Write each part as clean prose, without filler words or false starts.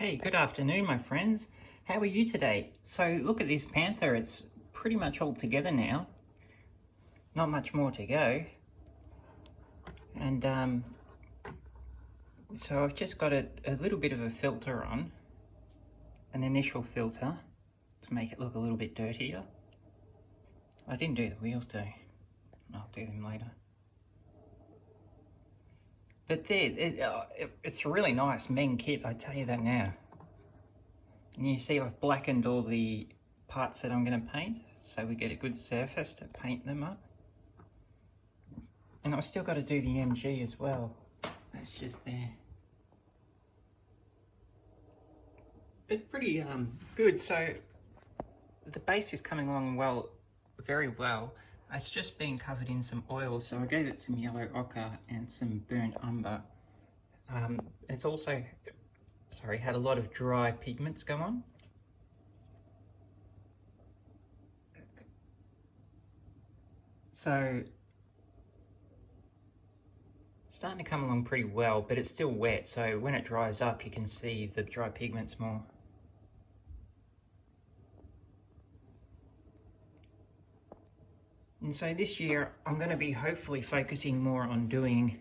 Hey, good afternoon, my friends. How are you today? So look at this Panther. It's pretty much all together now. Not much more to go. And so I've just got a little bit of a filter on, an initial filter, to make it look a little bit dirtier. I didn't do the wheels though. I'll do them later. But it's a really nice Meng kit, I tell you that now. And you see I've blackened all the parts that I'm going to paint, so we get a good surface to paint them up. And I've still got to do the MG as well. That's just there. But pretty good. So the base is coming along well, very well. It's just been covered in some oil, so I gave it some yellow ochre and some burnt umber. It's also, had a lot of dry pigments go on. So, starting to come along pretty well, but it's still wet, so when it dries up you can see the dry pigments more. And so this year I'm going to be hopefully focusing more on doing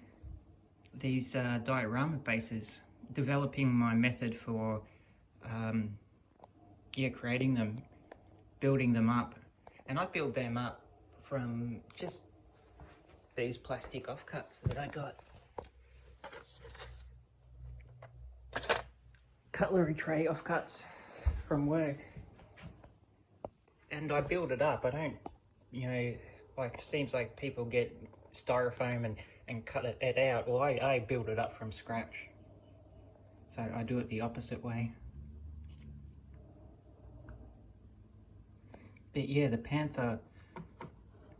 these diorama bases, developing my method for creating them, building them up. And I build them up from just these plastic offcuts that I got. Cutlery tray offcuts from work. And I build it up. I don't, it seems like people get styrofoam and cut it out. Well, I build it up from scratch. So I do it the opposite way. But yeah, the Panther,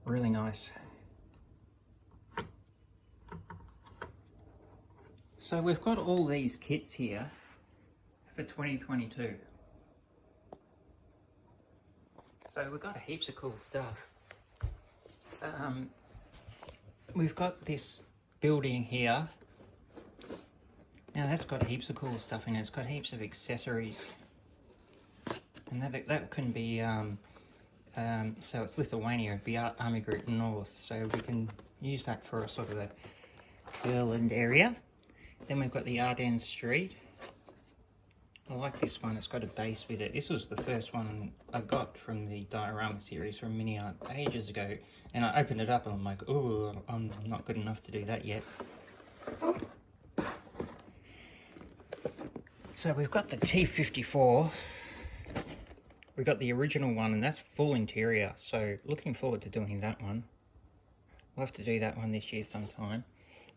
really nice. So we've got all these kits here for 2022. So we've got heaps of cool stuff. We've got this building here. Now that's got heaps of cool stuff in it. It's got heaps of accessories. And that can be, so it's Lithuania, it'd be Army Group North. So we can use that for a sort of a Kurland area. Then we've got the Ardennes Street. I like this one, it's got a base with it. This was the first one I got from the diorama series from Mini Art ages ago. And I opened it up and I'm like, oh, I'm not good enough to do that yet. So we've got the T54. We've got the original one and that's full interior. So looking forward to doing that one. We'll have to do that one this year sometime.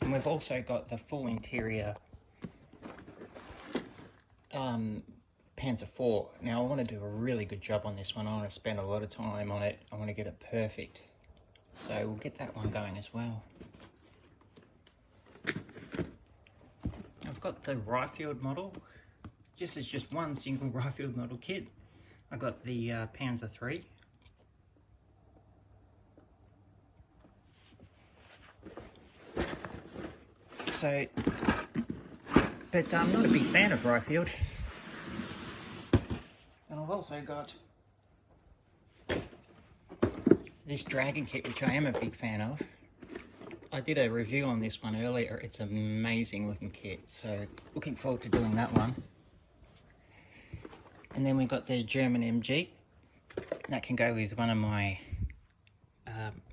And we've also got the full interior Panther 4. Now I want to do a really good job on this one. I want to spend a lot of time on it. I want to get it perfect. So we'll get that one going as well. I've got the Ryefield model. This is just one single Ryefield model kit. I got the Panther 3. So, but I'm not a big fan of Ryefield. And I've also got this Dragon kit, which I am a big fan of. I did a review on this one earlier. It's an amazing looking kit, so looking forward to doing that one. And then we've got the German MG. That can go with one of my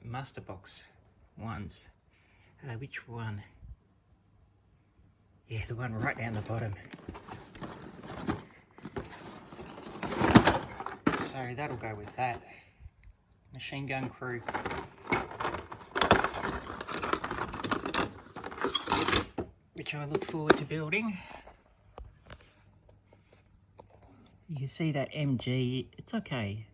Masterbox ones. Which one? Yeah, the one right down the bottom. So that'll go with that. Machine gun crew. Which I look forward to building. You can see that MG, it's okay.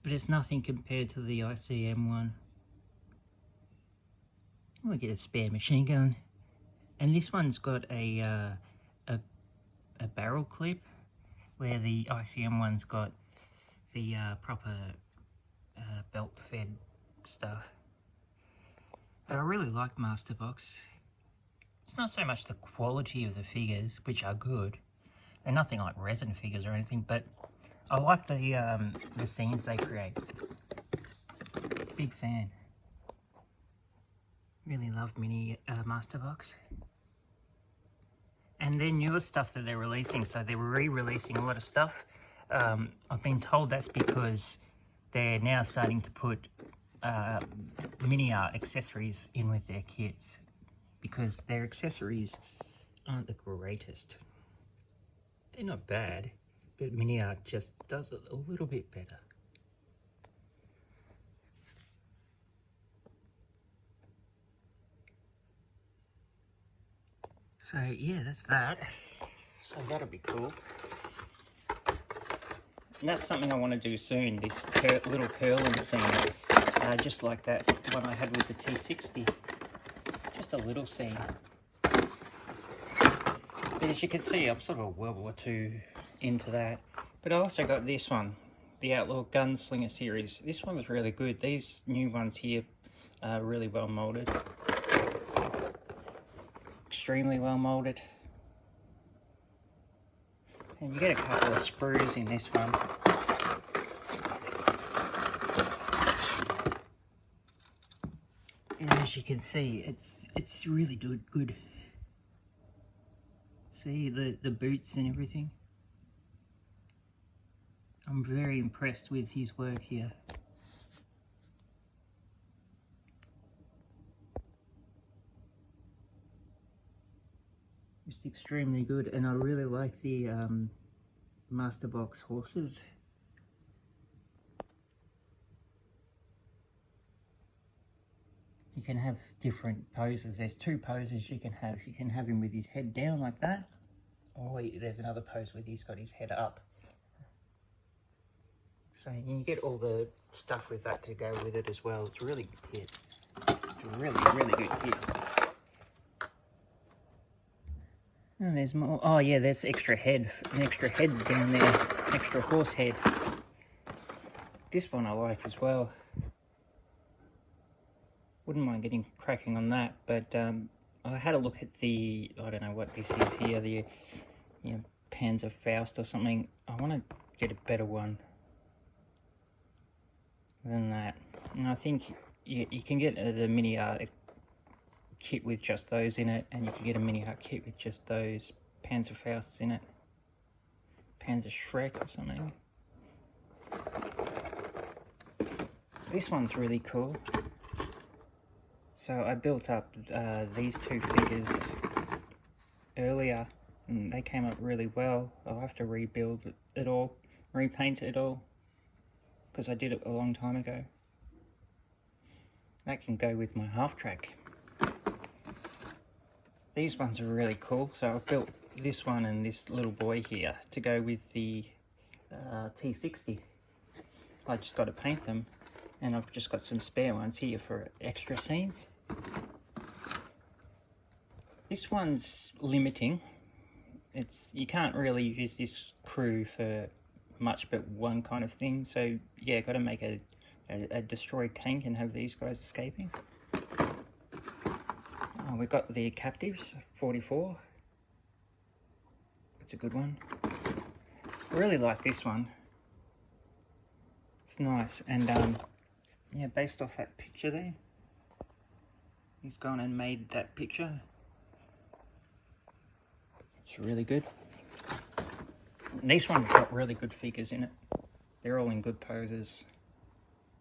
But it's nothing compared to the ICM one. I'm gonna get a spare machine gun. And this one's got a barrel clip, where the ICM one's got the proper belt fed stuff. But I really like Masterbox. It's not so much the quality of the figures, which are good. They're nothing like resin figures or anything, but I like the scenes they create. Big fan. Really love Mini Masterbox. And their newer stuff that they're releasing, so they're re-releasing a lot of stuff. I've been told that's because they're now starting to put mini art accessories in with their kits, because their accessories aren't the greatest. They're not bad, but mini art just does it a little bit better. So yeah, that's that. So that'll be cool. And that's something I want to do soon, this little curling scene. Just like that one I had with the T60. Just a little scene. But as you can see, I'm sort of World War II into that. But I also got this one, the Outlaw Gunslinger series. This one was really good. These new ones here are really well molded. Extremely well molded. And you get a couple of sprues in this one. And as you can see, it's really good. See the boots and everything. I'm very impressed with his work here. It's extremely good, and I really like the Masterbox horses. You can have different poses. There's two poses you can have. You can have him with his head down like that, or there's another pose where he's got his head up. So you get all the stuff with that to go with it as well. It's a really good kit. It's a really good kit. And there's more. Oh yeah, there's extra head. An extra head down there. Extra horse head. This one I like as well. Wouldn't mind getting cracking on that, but I had a look at the, I don't know what this is here, the Panther Faust or something. I want to get a better one than that. And I think you can get the mini art kit with just those in it, and you can get a mini art kit with just those Panther Fausts in it. Panther Shrek or something. This one's really cool. So I built up these two figures earlier, and they came up really well. I'll have to rebuild it all, repaint it all, because I did it a long time ago. That can go with my half-track. These ones are really cool, so I built this one and this little boy here to go with the T60. I just got to paint them, and I've just got some spare ones here for extra scenes. This one's limiting. You can't really use this crew for much but one kind of thing, so yeah, got to make a destroyed tank and have these guys escaping. We've got the Captives 44. It's a good one. I really like this one. It's nice, and yeah, based off that picture there, he's gone and made that picture. It's really good. And this one's got really good figures in it. They're all in good poses.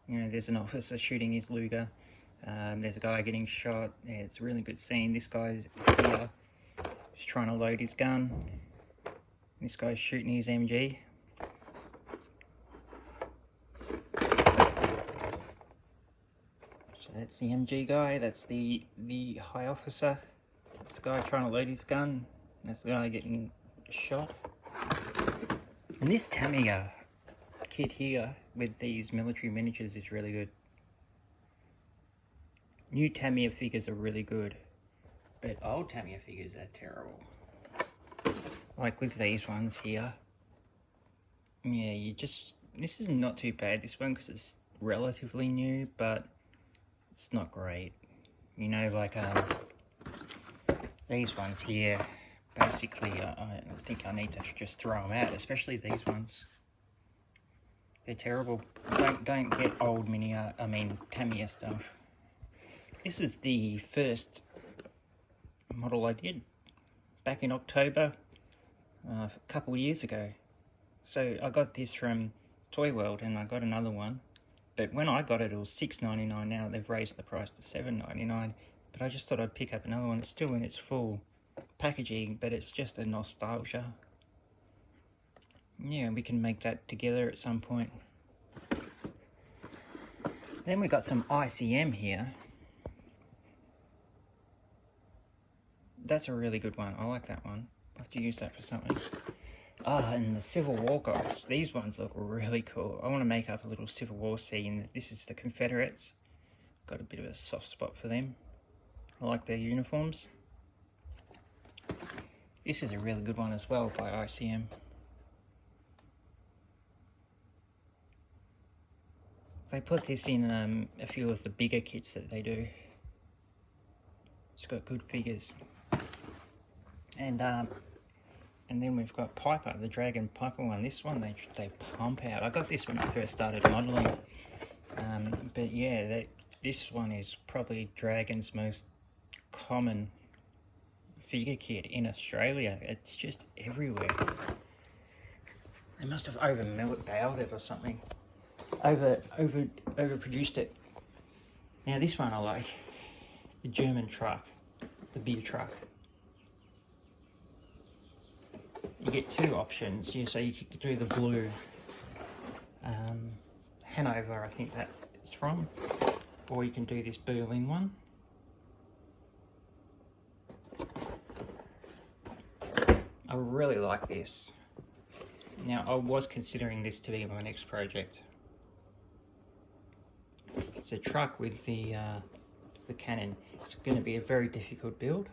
You know, there's an officer shooting his Luger. There's a guy getting shot. Yeah, it's a really good scene. This guy's here. He's trying to load his gun. This guy's shooting his MG. So that's the MG guy. That's the high officer. That's the guy trying to load his gun. That's the guy getting shot. And this Tamiya kit here with these military miniatures is really good. New Tamiya figures are really good, but old Tamiya figures are terrible. Like with these ones here. Yeah, this is not too bad, this one, because it's relatively new, but it's not great. You know, like These ones here, basically, I think I need to just throw them out, especially these ones. They're terrible. Don't get old Tamiya stuff. This was the first model I did back in October, a couple of years ago. So I got this from Toy World, and I got another one. But when I got it, it was $6.99. Now they've raised the price to $7.99. But I just thought I'd pick up another one. It's still in its full packaging, but it's just a nostalgia. Yeah, we can make that together at some point. Then we got some ICM here. That's a really good one. I like that one. I'll have to use that for something. And the Civil War guys. These ones look really cool. I want to make up a little Civil War scene. This is the Confederates. Got a bit of a soft spot for them. I like their uniforms. This is a really good one as well by ICM. They put this in a few of the bigger kits that they do. It's got good figures. And then we've got Piper, the Dragon Piper one. This one they pump out. I got this when I first started modelling. But yeah, this one is probably Dragon's most common figure kit in Australia. It's just everywhere. They must have overbowed it or something. Overproduced it. Now this one I like. The German truck. The beer truck. You get two options. So you could do the blue Hanover, I think that is from, or you can do this Berlin one. I really like this. Now I was considering this to be my next project. It's a truck with the cannon. It's going to be a very difficult build.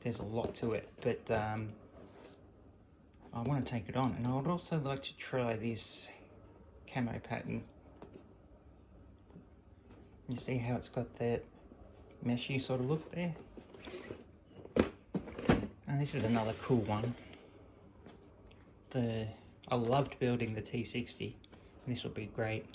There's a lot to it, but I want to take it on, and I would also like to try this camo pattern. You see how it's got that meshy sort of look there? And this is another cool one. I loved building the T60, and this will be great.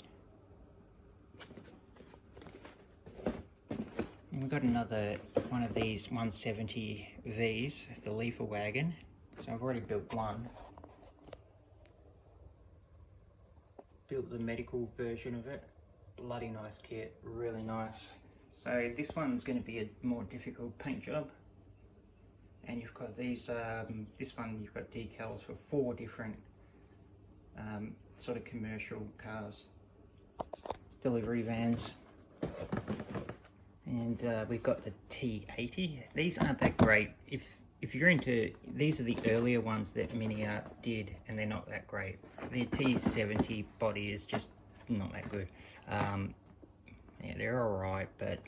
And we've got another one of these 170 Vs, the Leafer Wagon. So I've already built one. Built the medical version of it. Bloody nice kit, really nice. So this one's going to be a more difficult paint job. And you've got these, this one you've got decals for 4 different sort of commercial cars. Delivery vans. And we've got the T80. These aren't that great. If you're into, these are the earlier ones that Mini Art did, and they're not that great. The T70 body is just not that good. Yeah, they're alright, but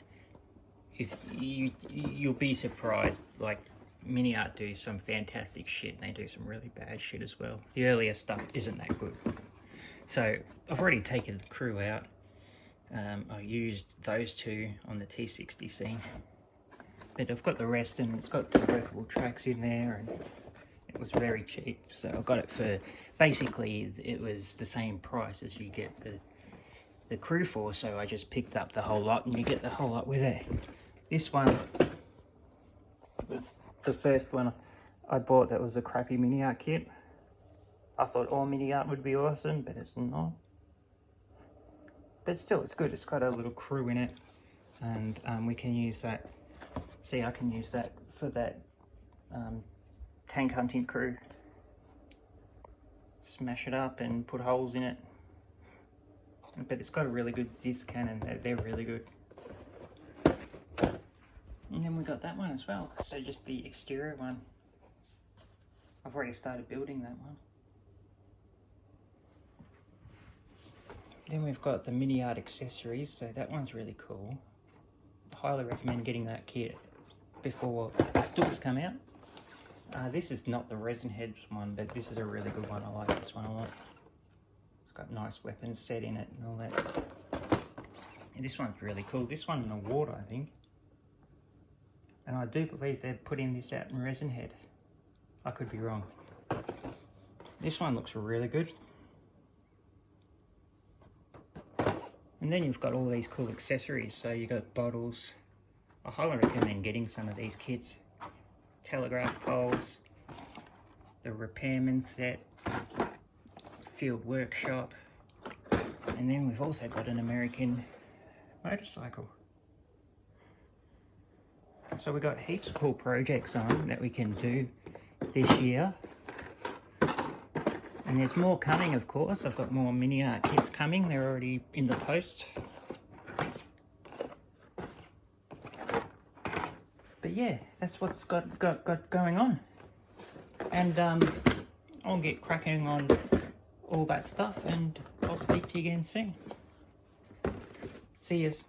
if you'll be surprised. Like, Mini Art do some fantastic shit, and they do some really bad shit as well. The earlier stuff isn't that good. So I've already taken the crew out. I used those two on the T60 scene. But I've got the rest, and it's got the workable tracks in there, and it was very cheap. So I got it for, basically it was the same price as you get the crew for, so I just picked up the whole lot, and you get the whole lot with it. This one was the first one I bought that was a crappy Mini Art kit. I thought all Mini Art would be awesome, but it's not. But still, it's good. It's got a little crew in it, and we can use that. See, I can use that for that tank hunting crew. Smash it up and put holes in it. But it's got a really good disc cannon. They're really good. And then we got that one as well. So just the exterior one. I've already started building that one. Then we've got the Mini Art accessories. So that one's really cool. I highly recommend getting that kit before the stilts come out. This is not the resin heads one, but this is a really good one. I like this one a lot. It's got nice weapons set in it and all that. And this one's really cool. This one in the water, I think. And I do believe they're putting this out in resin head. I could be wrong. This one looks really good. And then you've got all these cool accessories. So you've got bottles. I highly recommend getting some of these kits. Telegraph poles, the repairman set, field workshop, and then we've also got an American motorcycle. So we've got heaps of cool projects on that we can do this year. And there's more coming, of course. I've got more mini art kits coming. They're already in the post. But yeah, that's what's got going on. And I'll get cracking on all that stuff, and I'll speak to you again soon. See yous.